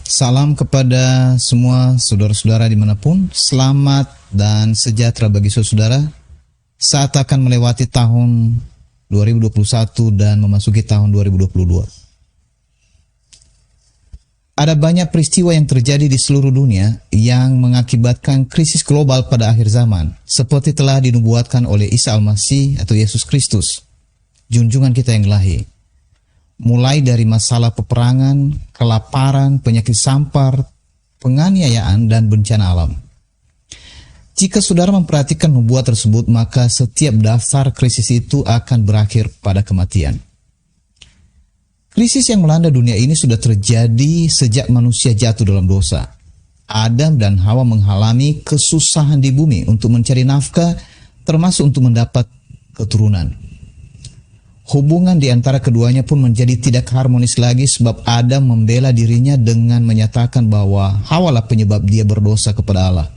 Salam kepada semua saudara-saudara dimanapun. Selamat dan sejahtera bagi saudara saat akan melewati tahun 2021 dan memasuki tahun 2022. Ada banyak peristiwa yang terjadi di seluruh dunia yang mengakibatkan krisis global pada akhir zaman, seperti telah dinubuatkan oleh Isa Al-Masih atau Yesus Kristus, junjungan kita yang ilahi. Mulai dari masalah peperangan, kelaparan, penyakit sampar, penganiayaan, dan bencana alam. Jika saudara memperhatikan nubuat tersebut, maka setiap daftar krisis itu akan berakhir pada kematian. Krisis yang melanda dunia ini sudah terjadi sejak manusia jatuh dalam dosa. Adam dan Hawa mengalami kesusahan di bumi untuk mencari nafkah, termasuk untuk mendapat keturunan. Hubungan di antara keduanya pun menjadi tidak harmonis lagi sebab Adam membela dirinya dengan menyatakan bahwa Hawalah penyebab dia berdosa kepada Allah.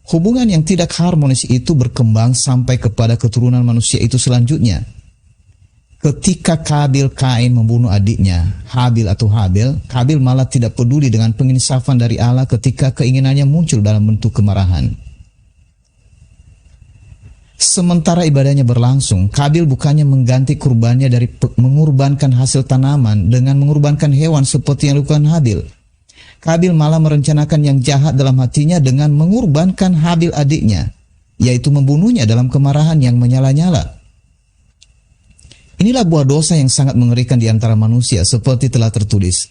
Hubungan yang tidak harmonis itu berkembang sampai kepada keturunan manusia itu selanjutnya. Ketika Kain membunuh adiknya, Habil, Kabil malah tidak peduli dengan penginsafan dari Allah ketika keinginannya muncul dalam bentuk kemarahan. Sementara ibadahnya berlangsung, Kabil bukannya mengganti kurbannya dari mengorbankan hasil tanaman dengan mengorbankan hewan seperti yang dilakukan Habil. Kabil malah merencanakan yang jahat dalam hatinya dengan mengorbankan Habil adiknya, yaitu membunuhnya dalam kemarahan yang menyala-nyala. Inilah buah dosa yang sangat mengerikan di antara manusia seperti telah tertulis.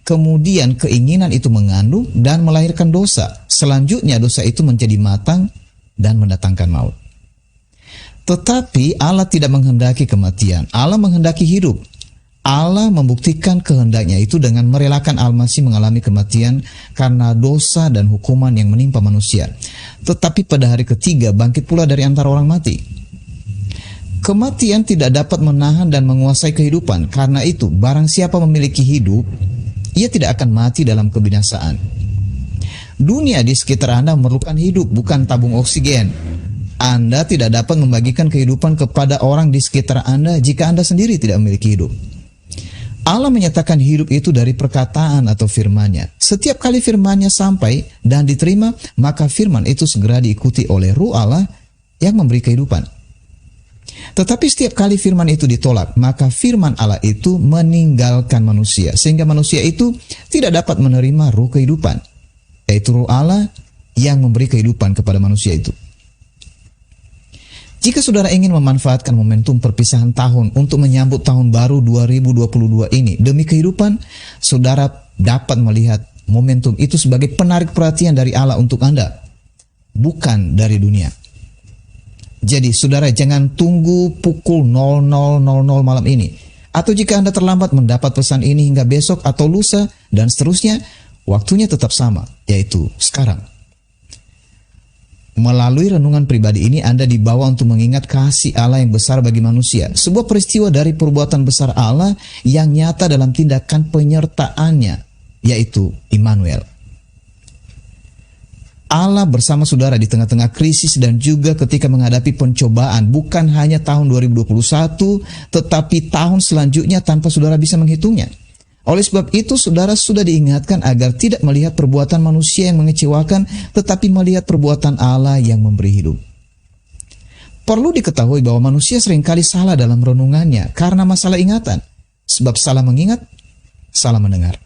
Kemudian keinginan itu mengandung dan melahirkan dosa. Selanjutnya dosa itu menjadi matang dan mendatangkan maut. Tetapi Allah tidak menghendaki kematian. Allah menghendaki hidup. Allah membuktikan kehendaknya itu dengan merelakan Al-Masih mengalami kematian karena dosa dan hukuman yang menimpa manusia. Tetapi pada hari ketiga bangkit pula dari antara orang mati. Kematian tidak dapat menahan dan menguasai kehidupan. Karena itu, barang siapa memiliki hidup, ia tidak akan mati dalam kebinasaan. Dunia di sekitar Anda memerlukan hidup, bukan tabung oksigen. Anda tidak dapat membagikan kehidupan kepada orang di sekitar Anda jika Anda sendiri tidak memiliki hidup. Allah menyatakan hidup itu dari perkataan atau firman-Nya. Setiap kali firman-Nya sampai dan diterima, maka firman itu segera diikuti oleh Ruh Allah yang memberi kehidupan. Tetapi setiap kali firman itu ditolak, maka firman Allah itu meninggalkan manusia, sehingga manusia itu tidak dapat menerima ruh kehidupan, yaitu Ruh Allah yang memberi kehidupan kepada manusia itu. Jika saudara ingin memanfaatkan momentum perpisahan tahun untuk menyambut tahun baru 2022 ini demi kehidupan, saudara dapat melihat momentum itu sebagai penarik perhatian dari Allah untuk Anda, bukan dari dunia. Jadi saudara jangan tunggu pukul 00.00 malam ini. Atau jika Anda terlambat mendapat pesan ini hingga besok atau lusa dan seterusnya, waktunya tetap sama, yaitu sekarang. Melalui renungan pribadi ini Anda dibawa untuk mengingat kasih Allah yang besar bagi manusia. Sebuah peristiwa dari perbuatan besar Allah yang nyata dalam tindakan penyertaannya, yaitu Immanuel. Allah bersama saudara di tengah-tengah krisis dan juga ketika menghadapi pencobaan, bukan hanya tahun 2021, tetapi tahun selanjutnya tanpa saudara bisa menghitungnya. Oleh sebab itu, saudara sudah diingatkan agar tidak melihat perbuatan manusia yang mengecewakan, tetapi melihat perbuatan Allah yang memberi hidup. Perlu diketahui bahwa manusia seringkali salah dalam renungannya karena masalah ingatan. Sebab salah mengingat, salah mendengar.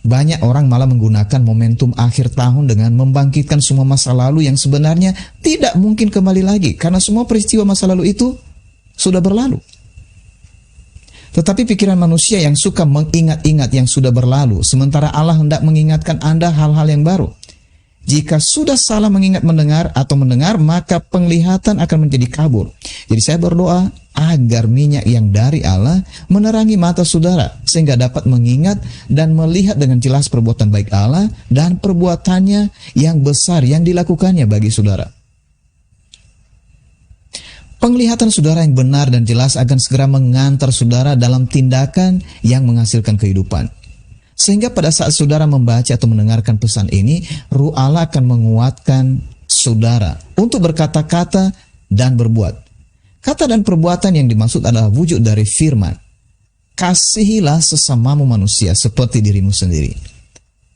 Banyak orang malah menggunakan momentum akhir tahun dengan membangkitkan semua masa lalu yang sebenarnya tidak mungkin kembali lagi karena semua peristiwa masa lalu itu sudah berlalu. Tetapi pikiran manusia yang suka mengingat-ingat yang sudah berlalu, sementara Allah hendak mengingatkan Anda hal-hal yang baru. Jika sudah salah mengingat mendengar, maka penglihatan akan menjadi kabur. Jadi saya berdoa agar minyak yang dari Allah menerangi mata saudara, sehingga dapat mengingat dan melihat dengan jelas perbuatan baik Allah dan perbuatannya yang besar yang dilakukannya bagi saudara. Penglihatan saudara yang benar dan jelas akan segera mengantar saudara dalam tindakan yang menghasilkan kehidupan. Sehingga pada saat saudara membaca atau mendengarkan pesan ini, Ruh Allah akan menguatkan saudara untuk berkata-kata dan berbuat. Kata dan perbuatan yang dimaksud adalah wujud dari firman. kasihilah sesamamu manusia seperti dirimu sendiri.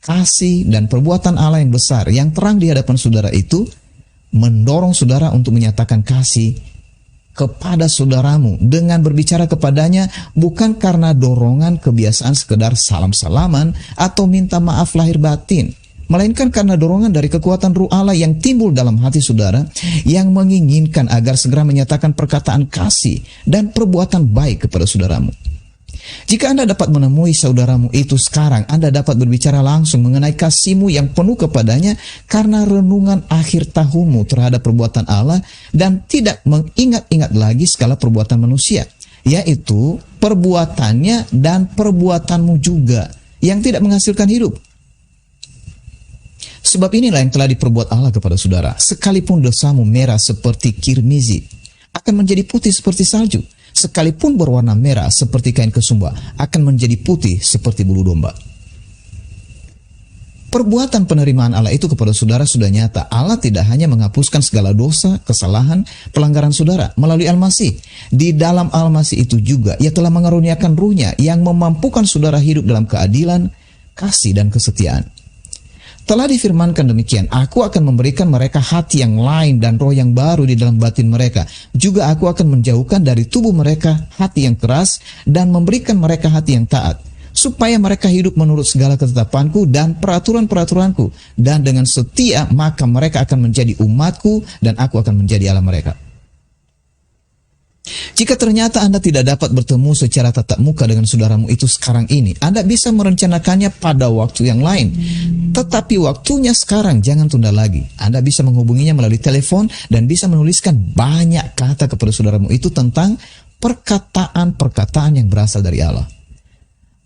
Kasih dan perbuatan Allah yang besar, yang terang di hadapan saudara itu, mendorong saudara untuk menyatakan kasih kepada saudaramu dengan berbicara kepadanya bukan karena dorongan kebiasaan sekedar salam-salaman atau minta maaf lahir batin, melainkan karena dorongan dari kekuatan Ruh Allah yang timbul dalam hati saudara yang menginginkan agar segera menyatakan perkataan kasih dan perbuatan baik kepada saudaramu. Jika Anda dapat menemui saudaramu itu sekarang, Anda dapat berbicara langsung mengenai kasihmu yang penuh kepadanya karena renungan akhir tahunmu terhadap perbuatan Allah dan tidak mengingat-ingat lagi segala perbuatan manusia, yaitu perbuatannya dan perbuatanmu juga yang tidak menghasilkan hidup. Sebab inilah yang telah diperbuat Allah kepada saudara, sekalipun dosamu merah seperti kirmizi, akan menjadi putih seperti salju. Sekalipun berwarna merah seperti kain kesumba, akan menjadi putih seperti bulu domba. Perbuatan penerimaan Allah itu kepada saudara sudah nyata. Allah tidak hanya menghapuskan segala dosa, kesalahan, pelanggaran saudara melalui Al-Masih. Di dalam Al-Masih itu juga, Ia telah mengaruniakan Ruh-Nya yang memampukan saudara hidup dalam keadilan, kasih, dan kesetiaan. Telah difirmankan demikian, aku akan memberikan mereka hati yang lain dan roh yang baru di dalam batin mereka. Juga aku akan menjauhkan dari tubuh mereka hati yang keras dan memberikan mereka hati yang taat, supaya mereka hidup menurut segala ketetapanku dan peraturan-peraturanku. Dan dengan setia maka mereka akan menjadi umatku dan aku akan menjadi Allah mereka. Jika ternyata Anda tidak dapat bertemu secara tatap muka dengan saudaramu itu sekarang ini, Anda bisa merencanakannya pada waktu yang lain. Tetapi waktunya sekarang, jangan tunda lagi. Anda bisa menghubunginya melalui telepon dan bisa menuliskan banyak kata kepada saudaramu itu tentang perkataan-perkataan yang berasal dari Allah.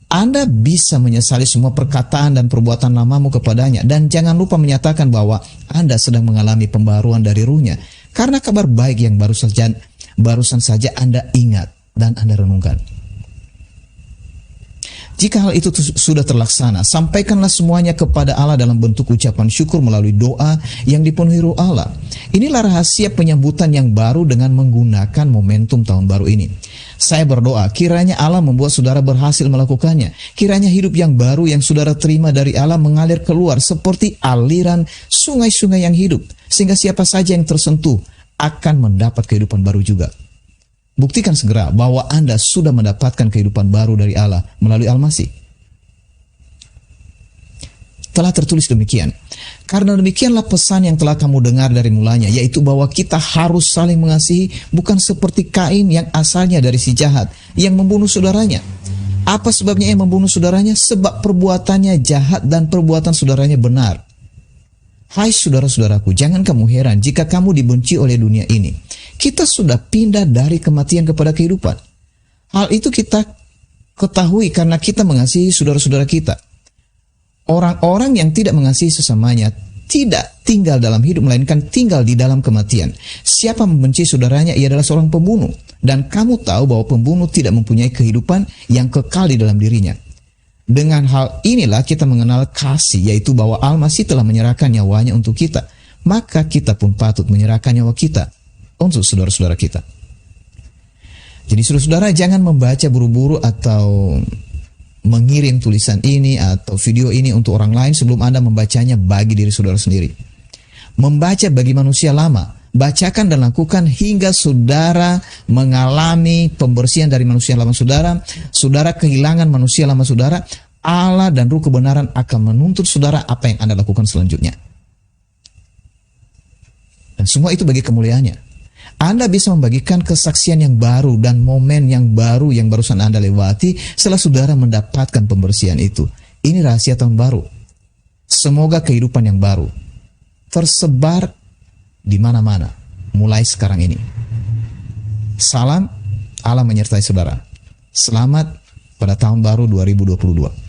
Anda bisa menyesali semua perkataan dan perbuatan lamamu kepadanya, dan jangan lupa menyatakan bahwa Anda sedang mengalami pembaruan dari Ruh-Nya, karena kabar baik yang barusan saja Anda ingat dan Anda renungkan. Jika hal itu sudah terlaksana, sampaikanlah semuanya kepada Allah dalam bentuk ucapan syukur melalui doa yang dipenuhi Ruh Allah. Inilah rahasia penyambutan yang baru dengan menggunakan momentum tahun baru ini. Saya berdoa, kiranya Allah membuat saudara berhasil melakukannya. Kiranya hidup yang baru yang saudara terima dari Allah mengalir keluar seperti aliran sungai-sungai yang hidup, sehingga siapa saja yang tersentuh akan mendapat kehidupan baru juga. Buktikan segera bahwa Anda sudah mendapatkan kehidupan baru dari Allah melalui Al-Masih. Telah tertulis demikian. Karena demikianlah pesan yang telah kamu dengar dari mulanya, yaitu bahwa kita harus saling mengasihi, bukan seperti Kain yang asalnya dari si jahat, yang membunuh saudaranya. Apa sebabnya ia membunuh saudaranya? Sebab perbuatannya jahat dan perbuatan saudaranya benar. Hai saudara-saudaraku, jangan kamu heran jika kamu dibenci oleh dunia ini. Kita sudah pindah dari kematian kepada kehidupan. Hal itu kita ketahui karena kita mengasihi saudara-saudara kita. Orang-orang yang tidak mengasihi sesamanya tidak tinggal dalam hidup, melainkan tinggal di dalam kematian. Siapa membenci saudaranya, ia adalah seorang pembunuh. Dan kamu tahu bahwa pembunuh tidak mempunyai kehidupan yang kekal di dalam dirinya. Dengan hal inilah kita mengenal kasih, yaitu bahwa Al-Masih telah menyerahkan nyawanya untuk kita. Maka kita pun patut menyerahkan nyawa kita untuk saudara-saudara kita. Jadi saudara-saudara, jangan membaca buru-buru atau mengirim tulisan ini atau video ini untuk orang lain sebelum Anda membacanya bagi diri saudara sendiri. Membaca bagi manusia lama, bacakan dan lakukan hingga saudara mengalami pembersihan dari manusia lama saudara, saudara kehilangan manusia lama saudara, Allah dan Ruh kebenaran akan menuntut saudara apa yang Anda lakukan selanjutnya. Dan semua itu bagi kemuliaannya. Anda bisa membagikan kesaksian yang baru dan momen yang baru yang barusan Anda lewati setelah saudara mendapatkan pembersihan itu. Ini rahasia tahun baru. Semoga kehidupan yang baru tersebar di mana-mana mulai sekarang ini. Salam, Allah menyertai saudara. Selamat pada tahun baru 2022.